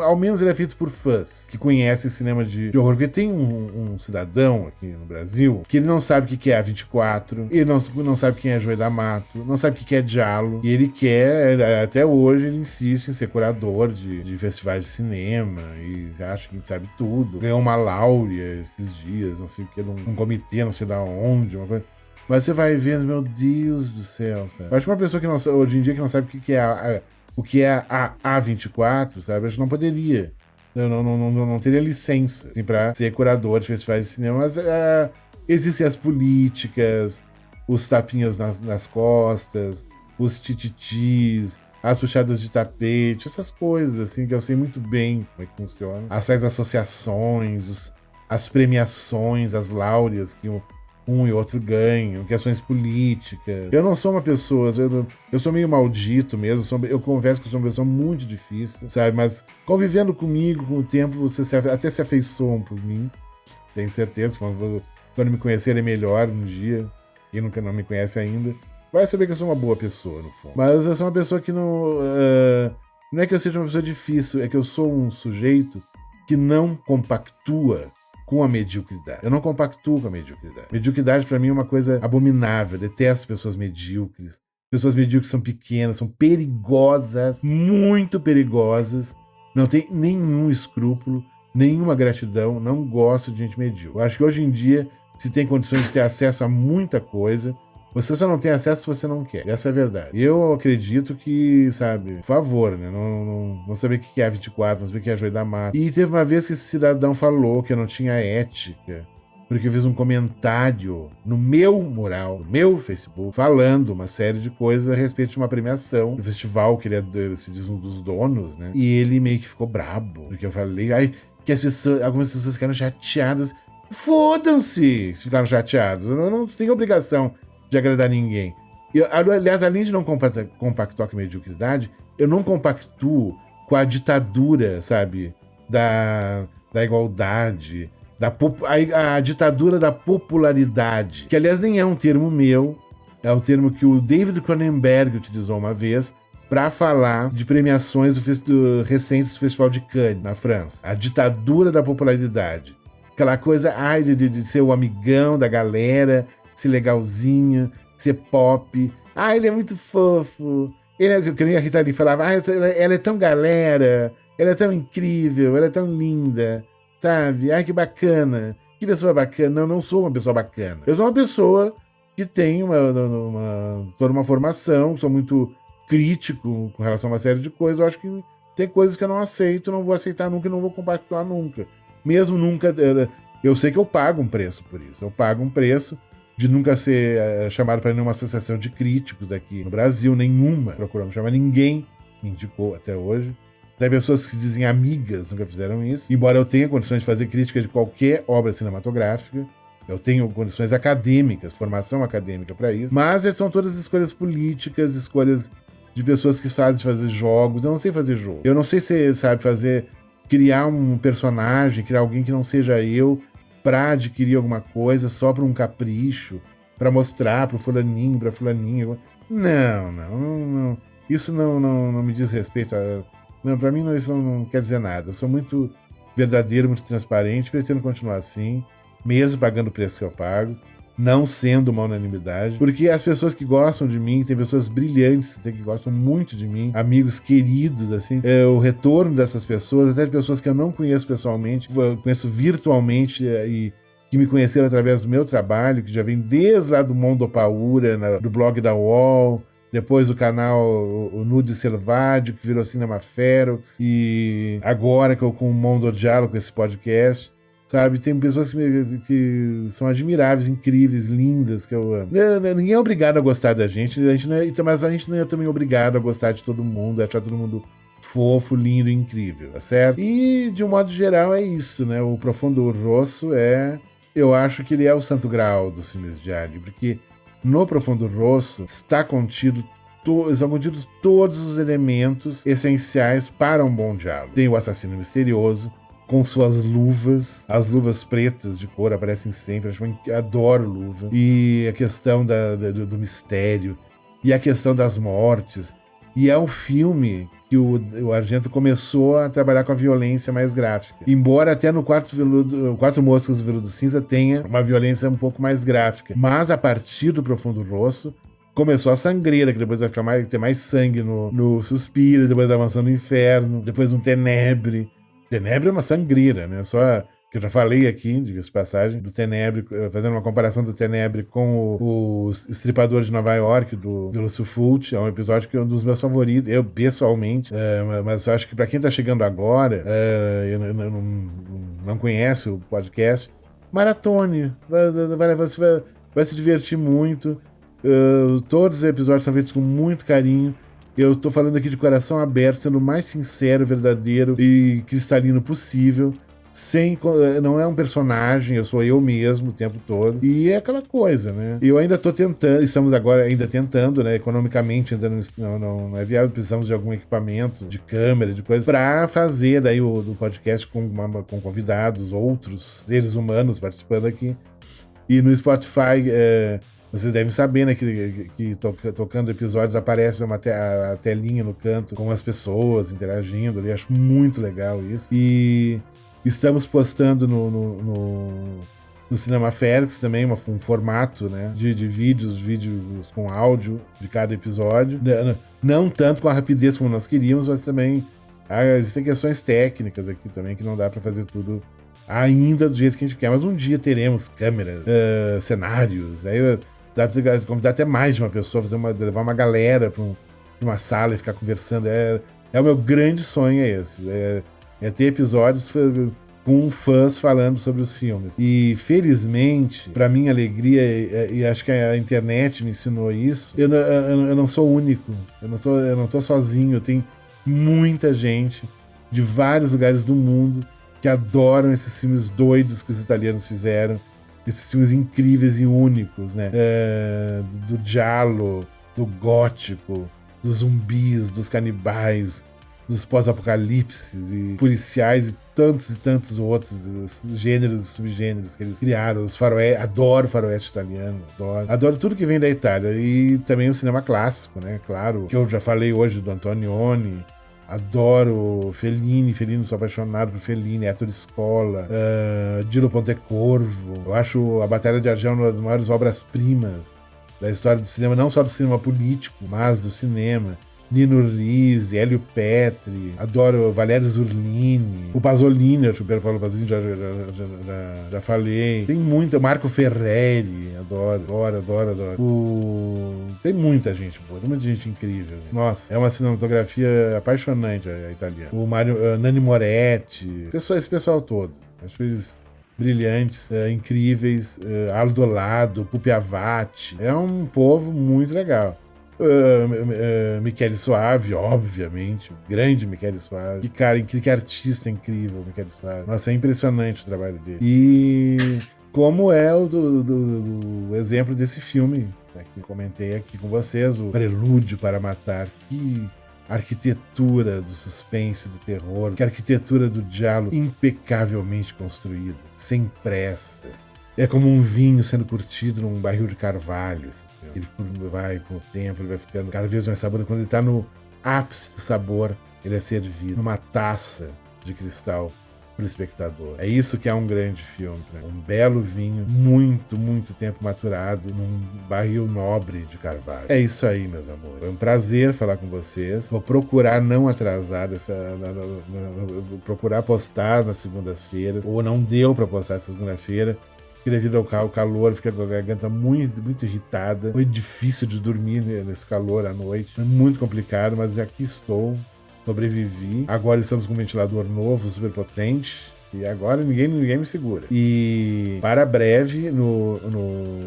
ao menos ele é feito por fãs, que conhecem cinema de horror. Porque tem um cidadão aqui no Brasil que ele não sabe o que é A24, ele não sabe quem é Joey D'Amato, não sabe o que é Giallo, e ele quer, até hoje, ele insiste em ser curador de festivais de cinema, e acha que sabe tudo. Ganhou uma Láurea esses dias, não sei o que, num comitê, não sei da onde, uma coisa. Mas você vai vendo, meu Deus do céu, sabe? Eu acho que uma pessoa que hoje em dia que não sabe o que é a A24, sabe? Acho que não poderia. Eu não teria licença assim, para ser curador de festivais de cinema. Mas existem as políticas, os tapinhas nas costas, os tititis, as puxadas de tapete, essas coisas assim que eu sei muito bem como é que funciona. As associações, as premiações, as láureas que um e outro ganham, questões políticas. Eu não sou uma pessoa, eu sou meio maldito mesmo, eu confesso que eu sou uma pessoa muito difícil, sabe? Mas convivendo comigo, com o tempo, você até se afeiçoa por mim, tenho certeza. Quando me conhecerem melhor um dia, quem nunca não me conhece ainda, vai saber que eu sou uma boa pessoa, no fundo. Mas eu sou uma pessoa que não é que eu seja uma pessoa difícil, é que eu sou um sujeito que não compactua com a mediocridade. Eu não compactuo com a mediocridade. Mediocridade, pra mim, é uma coisa abominável. Eu detesto pessoas medíocres. Pessoas medíocres são pequenas, são perigosas, muito perigosas. Não tem nenhum escrúpulo, nenhuma gratidão. Não gosto de gente medíocre. Eu acho que hoje em dia, se tem condições de ter acesso a muita coisa, você só não tem acesso se você não quer. Essa é a verdade. Eu acredito que, sabe, por favor, né? Não saber o que é a 24, não saber o que é a Joey D'Amato. E teve uma vez que esse cidadão falou que eu não tinha ética, porque eu fiz um comentário no meu mural, no meu Facebook, falando uma série de coisas a respeito de uma premiação do festival, que ele se diz um dos donos, né? E ele meio que ficou brabo, porque eu falei, que algumas pessoas ficaram chateadas. Fodam-se se ficaram chateados. Eu não tenho obrigação de agradar ninguém. Aliás, além de não compactuar com a mediocridade, eu não compactuo com a ditadura, sabe, da igualdade, a ditadura da popularidade, que aliás nem é um termo meu, é um termo que o David Cronenberg utilizou uma vez para falar de premiações recentes do Festival de Cannes, na França. A ditadura da popularidade. Aquela coisa, de ser o amigão da galera, ser legalzinho, ser pop. Ele é muito fofo. Que nem a Rita Lee falava, ela é tão galera, ela é tão incrível, ela é tão linda, sabe? Que bacana. Que pessoa bacana. Não sou uma pessoa bacana. Eu sou uma pessoa que tem toda uma formação, sou muito crítico com relação a uma série de coisas. Eu acho que tem coisas que eu não aceito, não vou aceitar nunca e não vou compactuar nunca. Mesmo nunca... Eu sei que eu pago um preço por isso. Eu pago um preço de nunca ser chamado para nenhuma associação de críticos aqui no Brasil, nenhuma. Procuramos chamar, ninguém me indicou até hoje. Tem pessoas que se dizem amigas, nunca fizeram isso. Embora eu tenha condições de fazer crítica de qualquer obra cinematográfica, eu tenho condições acadêmicas, formação acadêmica para isso. Mas são todas escolhas políticas, escolhas de pessoas que fazem fazer jogos. Eu não sei fazer jogo. Eu não sei se sabe criar um personagem, criar alguém que não seja eu, pra adquirir alguma coisa só por um capricho, pra mostrar pro fulaninho, pra fulaninha. Não. Isso não me diz respeito. Não, pra mim isso não quer dizer nada. Eu sou muito verdadeiro, muito transparente, pretendo continuar assim, mesmo pagando o preço que eu pago, não sendo uma unanimidade, porque as pessoas que gostam de mim, tem pessoas brilhantes que gostam muito de mim, amigos queridos, assim, o retorno dessas pessoas, até de pessoas que eu não conheço pessoalmente, conheço virtualmente e que me conheceram através do meu trabalho, que já vem desde lá do Mundo Paura, do blog da UOL, depois do canal o Nude Selvaggio, que virou Cinema Ferox, e agora que eu com o Mundo Diálogo, com esse podcast, sabe? Tem pessoas que são admiráveis, incríveis, lindas, que eu amo. Ninguém é obrigado a gostar da gente, mas a gente não é também obrigado a gostar de todo mundo, a achar todo mundo fofo, lindo e incrível, tá certo? E, de um modo geral, é isso, né? O Profundo Rosso eu acho que ele é o santo graal dos filmes de Ali, porque no Profundo Rosso estão contidos todos os elementos essenciais para um bom diálogo. Tem o assassino misterioso, com suas luvas, as luvas pretas de cor aparecem sempre, eu adoro luva, e a questão do mistério, e a questão das mortes, e é um filme que o Argento começou a trabalhar com a violência mais gráfica. Embora até no Quatro Moscas do Veludo Cinza tenha uma violência um pouco mais gráfica. Mas a partir do Profundo Rosso, começou a sangreira, que depois vai ter mais sangue no Suspiro, depois da Mansão do Inferno, depois no Tenebre. Tenebre é uma sangreira, né? Só que eu já falei aqui, diga-se de passagem, do Tenebre, fazendo uma comparação do Tenebre com o Estripador de Nova York, do Lúcio Fulci. É um episódio que é um dos meus favoritos, eu pessoalmente, mas eu acho que para quem tá chegando agora, não conhece o podcast, maratone, vai se divertir muito. Todos os episódios são feitos com muito carinho. Eu tô falando aqui de coração aberto, sendo o mais sincero, verdadeiro e cristalino possível. Não é um personagem, eu sou eu mesmo o tempo todo. E é aquela coisa, né? Eu ainda tô tentando, estamos agora ainda tentando, né? Economicamente ainda não é viável, precisamos de algum equipamento, de câmera, de coisa, pra fazer daí o podcast com convidados, outros seres humanos participando aqui. E no Spotify, vocês devem saber, né, que tocando episódios aparece a telinha no canto com as pessoas interagindo ali. Acho muito legal isso. E estamos postando no Cinema Ferox também um formato, né, de vídeos com áudio de cada episódio. Não tanto com a rapidez como nós queríamos, mas também existem questões técnicas aqui também que não dá para fazer tudo ainda do jeito que a gente quer. Mas um dia teremos câmeras, cenários, aí dá pra convidar até mais de uma pessoa, levar uma galera pra uma sala e ficar conversando. O meu grande sonho é esse. É ter episódios com fãs falando sobre os filmes. E, felizmente, pra minha alegria, e acho que a internet me ensinou isso, eu não sou único. Eu não tô sozinho. Tem muita gente de vários lugares do mundo que adoram esses filmes doidos que os italianos fizeram. Esses filmes incríveis e únicos, né? Do giallo, do gótico, dos zumbis, dos canibais, dos pós-apocalipses e policiais e tantos outros gêneros e subgêneros que eles criaram. Os faroeste, adoro faroeste italiano, adoro tudo que vem da Itália. E também o cinema clássico, né? Claro, que eu já falei hoje do Antonioni. Adoro Fellini, sou apaixonado por Fellini, Ettore Scola, Dilo Pontecorvo. Eu acho a Batalha de Argel uma das maiores obras-primas da história do cinema, não só do cinema político, mas do cinema. Nino Risi, Hélio Petri, adoro Valério Zurlini, o Pasolini, o Pier Paolo Pasolini, já falei. Tem muita, Marco Ferreri, adoro. Tem muita gente boa, tem muita gente incrível. Nossa, é uma cinematografia apaixonante a italiana. O Nani Moretti, esse pessoal todo. Acho que eles brilhantes, incríveis, Aldo Lado, Pupi Avati. É um povo muito legal. Michele Soavi, obviamente, o grande Michele Soavi. Que cara, que artista incrível, Michele Soavi. Nossa, é impressionante o trabalho dele. E como é o exemplo desse filme, né, que eu comentei aqui com vocês, o Prelúdio para Matar. Que arquitetura do suspense, do terror, que arquitetura do diálogo impecavelmente construída, sem pressa. É como um vinho sendo curtido num barril de carvalho. Ele vai, com o tempo, ele vai ficando cada vez mais saboroso. Quando ele está no ápice do sabor, ele é servido numa taça de cristal para o espectador. É isso que é um grande filme, né? Um belo vinho, muito, muito tempo maturado num barril nobre de carvalho. É isso aí, meus amores. Foi um prazer falar com vocês. Vou procurar não atrasar vou procurar postar nas segundas-feiras, ou não deu para postar essa segunda-feira, porque devido ao calor, fica com a garganta muito, muito irritada. Foi difícil de dormir nesse calor à noite. Foi muito complicado, mas aqui estou. Sobrevivi. Agora estamos com um ventilador novo, super potente. E agora ninguém me segura. E para breve, no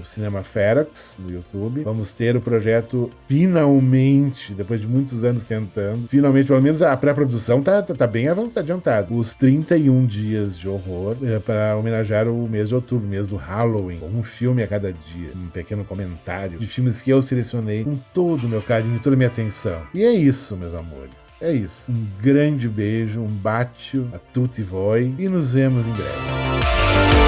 Cinema Ferox, no YouTube, vamos ter o projeto finalmente, depois de muitos anos tentando, finalmente, pelo menos a pré-produção tá bem adiantada. Os 31 dias de horror para homenagear o mês de outubro, mês do Halloween. Um filme a cada dia. Um pequeno comentário de filmes que eu selecionei com todo o meu carinho e toda a minha atenção. E é isso, meus amores. É isso. Um grande beijo, um bacio a tutti voi e nos vemos em breve.